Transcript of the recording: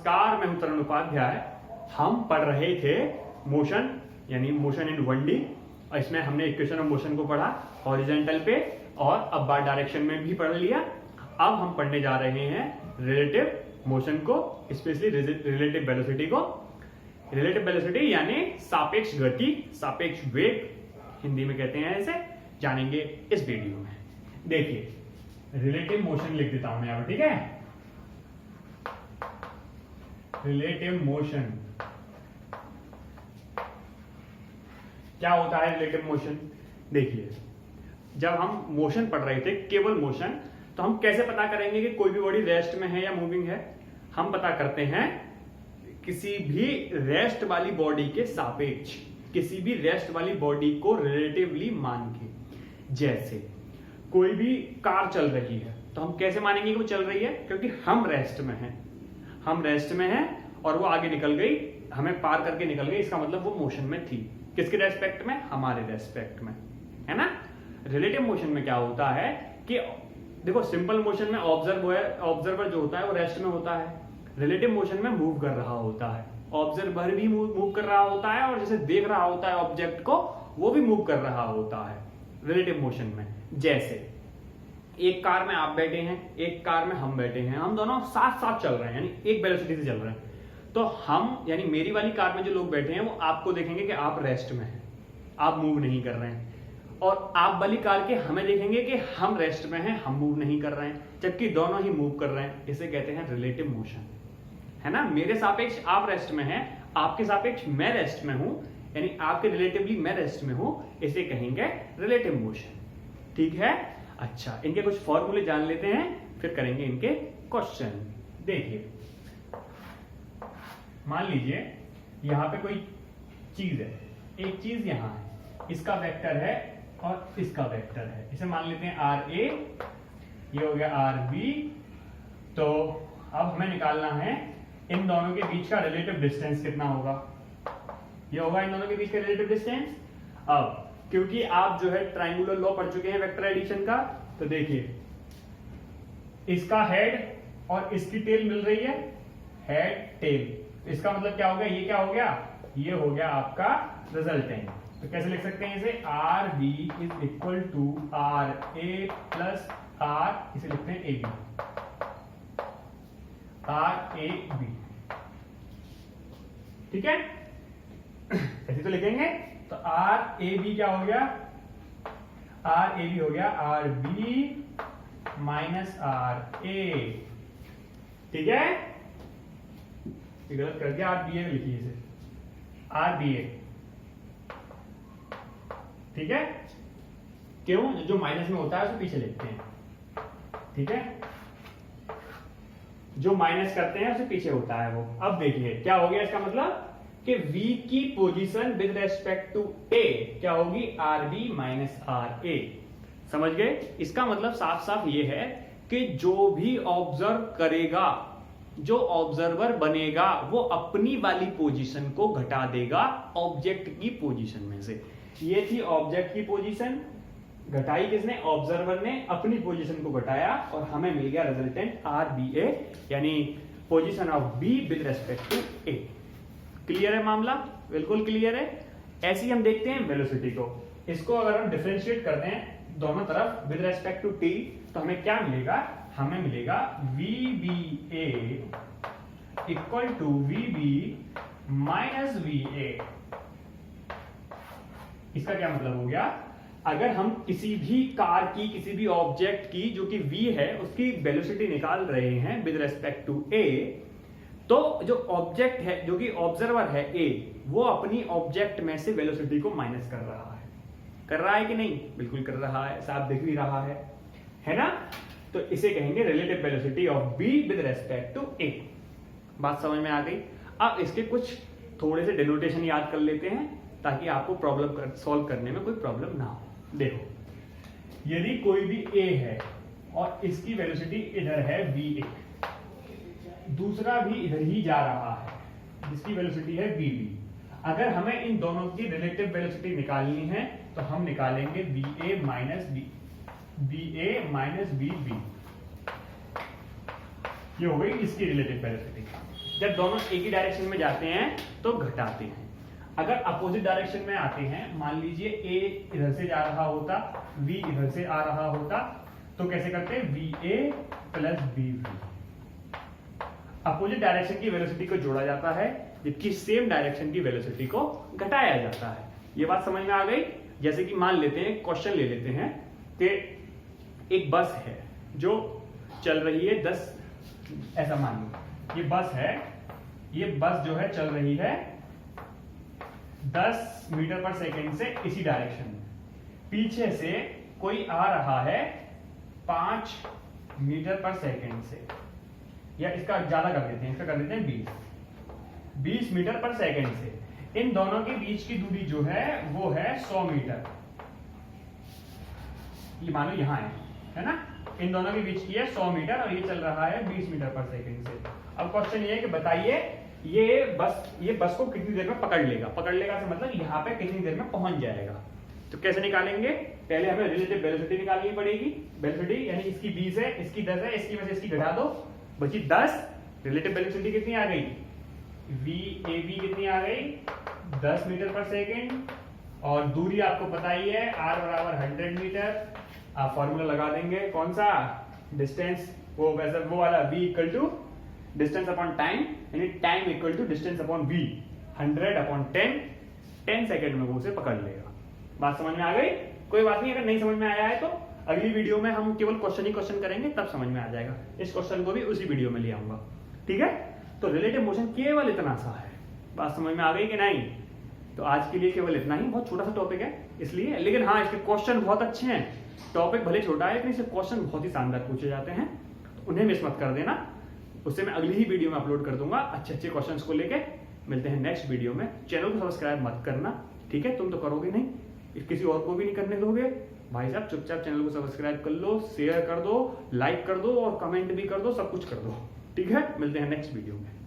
नमस्कार, मैं हूं तरुण उपाध्याय। हम पढ़ रहे थे मोशन यानी मोशन इन 1D और इसमें हमने इक्वेशन ऑफ मोशन को पढ़ा हॉरिजॉन्टल पे और अपवार्ड डायरेक्शन में भी पढ़ लिया। अब हम पढ़ने जा रहे हैं रिलेटिव मोशन को, स्पेशली रिलेटिव वेलोसिटी को। रिलेटिव वेलोसिटी यानी सापेक्ष गति, सापेक्ष वेग हिंदी में कहते हैं, इसे जानेंगे इस वीडियो में। देखिए रिलेटिव मोशन लिख देता हूं मैं यहाँ पर, ठीक है। रिलेटिव मोशन क्या होता है? रिलेटिव मोशन देखिए, जब हम मोशन पढ़ रहे थे, केवल मोशन, तो हम कैसे पता करेंगे कि कोई भी बॉडी रेस्ट में है या मूविंग है? हम पता करते हैं किसी भी रेस्ट वाली बॉडी के सापेक्ष, किसी भी रेस्ट वाली बॉडी को रिलेटिवली मान के। जैसे कोई भी कार चल रही है तो हम कैसे मानेंगे कि वो चल रही है? क्योंकि हम रेस्ट में हैं, हम रेस्ट में हैं और वो आगे निकल गई, हमें पार करके निकल गई, इसका मतलब वो मोशन में थी। किसके रेस्पेक्ट में? हमारे रेस्पेक्ट में, है ना। रिलेटिव मोशन में क्या होता है कि देखो, सिंपल मोशन में ऑब्जर्वर जो होता है वो रेस्ट में होता है। रिलेटिव मोशन में मूव कर रहा होता है, ऑब्जर्वर भी मूव कर रहा होता है और जैसे देख रहा होता है ऑब्जेक्ट को, वो भी मूव कर रहा होता है रिलेटिव मोशन में। जैसे एक कार में आप बैठे हैं, एक कार में हम बैठे हैं, हम दोनों साथ साथ चल रहे हैं, यानी एक वेलोसिटी से चल रहे हैं। तो हम यानी मेरी वाली कार में जो लोग बैठे हैं वो आपको देखेंगे कि आप रेस्ट में हैं, आप मूव नहीं कर रहे हैं, और आप वाली कार के हमें देखेंगे कि हम रेस्ट में हैं, हम मूव नहीं कर रहे हैं, जबकि दोनों ही मूव कर रहे हैं। इसे कहते हैं रिलेटिव मोशन, है ना। मेरे सापेक्ष आप रेस्ट में हैं, आपके सापेक्ष मैं रेस्ट में हूं, यानी आपके रिलेटिवली मैं रेस्ट में हूं, इसे कहेंगे रिलेटिव मोशन, ठीक है। अच्छा, इनके कुछ फॉर्मूले जान लेते हैं, फिर करेंगे इनके क्वेश्चन। देखिए, मान लीजिए यहां पे कोई चीज है, एक चीज यहां है, इसका वेक्टर है और इसका वेक्टर है, इसे मान लेते हैं RA, ये हो गया RB। तो अब हमें निकालना है इन दोनों के बीच का रिलेटिव डिस्टेंस कितना होगा। ये होगा इन दोनों के बीच का रिलेटिव डिस्टेंस। अब क्योंकि आप जो है ट्राइंगुलर लॉ पढ़ चुके हैं वेक्टर एडिशन का, तो देखिए इसका हेड और इसकी टेल मिल रही है, हेड टेल। इसका मतलब क्या हो गया? ये क्या हो गया? ये हो गया आपका रिजल्टेंट। तो कैसे लिख सकते हैं इसे? RB is equal to RA plus R, इसे लिखते हैं AB, RAB, ठीक है। ऐसे तो लिखेंगे। तो RAB क्या हो गया? RAB हो गया RB माइनस RA, ठीक है। गलत कर दिया, RBA लिखिए इसे, RBA, ठीक है। क्यों? जो माइनस में होता है उसे पीछे लिखते हैं, ठीक है। जो माइनस करते हैं उसे पीछे होता है वो। अब देखिए क्या हो गया, इसका मतलब कि V की position with respect to A क्या होगी? RB minus RA। समझ गए? इसका मतलब साफ साफ ये है कि जो भी ऑब्जर्व करेगा, जो ऑब्जर्वर बनेगा, वो अपनी वाली पोजीशन को घटा देगा ऑब्जेक्ट की पोजीशन में से। ये थी ऑब्जेक्ट की पोजीशन, घटाई किसने? ऑब्जर्वर ने अपनी पोजीशन को घटाया और हमें मिल गया रिजल्टेंट RBA, यानी position of B with respect to A। Clear है मामला? बिल्कुल क्लियर है। ऐसे ही हम देखते हैं वेलोसिटी को। इसको अगर हम डिफरेंशिएट करते हैं दोनों तरफ विद रेस्पेक्ट टू t, तो हमें क्या मिलेगा? हमें मिलेगा VBA equal to VB minus VA। इसका क्या मतलब हो गया? अगर हम किसी भी कार की, किसी भी ऑब्जेक्ट की जो कि V है, उसकी वेलोसिटी निकाल रहे हैं विद रेस्पेक्ट टू A, तो जो ऑब्जेक्ट है, जो कि ऑब्जर्वर है A, वो अपनी ऑब्जेक्ट में से वेलोसिटी को माइनस कर रहा है कि नहीं? बिल्कुल कर रहा है, साफ दिख भी रहा है ना। तो इसे कहेंगे relative velocity of B with respect to A। बात समझ में आ गई? अब इसके कुछ थोड़े से डिनोटेशन याद कर लेते हैं ताकि आपको प्रॉब्लम सॉल्व करने में कोई प्रॉब्लम ना हो। देखो, यदि कोई भी A है और इसकी वेलोसिटी इधर है VA, दूसरा भी इधर ही जा रहा है जिसकी वेलोसिटी है VB, अगर हमें इन दोनों की रिलेटिव वेलोसिटी निकालनी है तो हम निकालेंगे VA माइनस VB। ये हो गई इसकी रिलेटिव वेलोसिटी। जब दोनों एक ही डायरेक्शन में जाते हैं तो घटाते हैं। अगर अपोजिट डायरेक्शन में आते हैं, मान लीजिए ए इधर से जा रहा होता, V इधर से आ रहा होता, तो कैसे करते हैं, VA plus BV। Opposite direction की वेलोसिटी को जोड़ा जाता है, जबकि सेम डायरेक्शन की वेलोसिटी को घटाया जाता है। ये बात समझ में आ गई। जैसे कि मान लेते हैं, क्वेश्चन ले लेते हैं कि एक बस है जो चल रही है 10, ऐसा मान लो ये बस है, ये बस जो है चल रही है 10 मीटर पर सेकेंड से इसी डायरेक्शन में। पीछे से कोई आ रहा है 5 मीटर पर सेकेंड से, या इसका ज्यादा कर देते हैं, इसका कर देते हैं 20 मीटर पर सेकेंड से। इन दोनों के बीच की दूरी जो है वो है 100 मीटर। ये मानो यहां है ना, इन दोनों के बीच की है 100 मीटर और ये चल रहा है 20 मीटर पर सेकेंड से। अब क्वेश्चन ये है कि बताइए ये बस को कितनी देर में पकड़ लेगा। पकड़ लेगा से मतलब यहाँ पे कितनी देर में पहुंच जाएगा। तो कैसे निकालेंगे, पहले हमें रिलेटिव वेलोसिटी निकालनी पड़ेगी। वेलोसिटी यानी इसकी 20 है, इसकी 10 है, इसकी वजह से इसकी घटा दो, बची 10। रिलेटिव वेलोसिटी कितनी आ गई, VAB कितनी आ गई, 10 मीटर पर सेकेंड। और दूरी आपको पता ही है, R बराबर 100 मीटर। आप फॉर्मूला लगा देंगे, कौन सा, डिस्टेंस, वो वैसा वो वाला, V equal to distance upon time, यानी time equal to distance upon V, 100 upon 10 second में वो उसे पकड़ लेगा। बात समझ में आ गई। कोई बात नहीं, अगर नहीं समझ में आया है तो अगली वीडियो में हम केवल क्वेश्चन ही क्वेश्चन करेंगे, तब समझ में आ जाएगा। इस क्वेश्चन को भी उसी वीडियो में ले आऊंगा, ठीक है। तो रिलेटिव मोशन केवल इतना सा है। बात समझ में आ गई कि नहीं। तो आज के लिए केवल इतना ही, बहुत छोटा सा टॉपिक है इसलिए, लेकिन हाँ इसके क्वेश्चन बहुत अच्छे हैं। टॉपिक भले छोटा है लेकिन इससे क्वेश्चन बहुत ही शानदार पूछे जाते हैं, तो उन्हें मिस मत कर देना। उससे मैं अगली ही वीडियो में अपलोड कर दूंगा अच्छे अच्छे क्वेश्चंस को लेके। मिलते हैं नेक्स्ट वीडियो में। चैनल को सब्सक्राइब मत करना, ठीक है, तुम तो करोगे नहीं, किसी और को भी नहीं करने दोगे। भाई साहब चुपचाप चैनल को सब्सक्राइब कर लो, शेयर कर दो, लाइक कर दो और कमेंट भी कर दो, सब कुछ कर दो, ठीक है। मिलते हैं नेक्स्ट वीडियो में।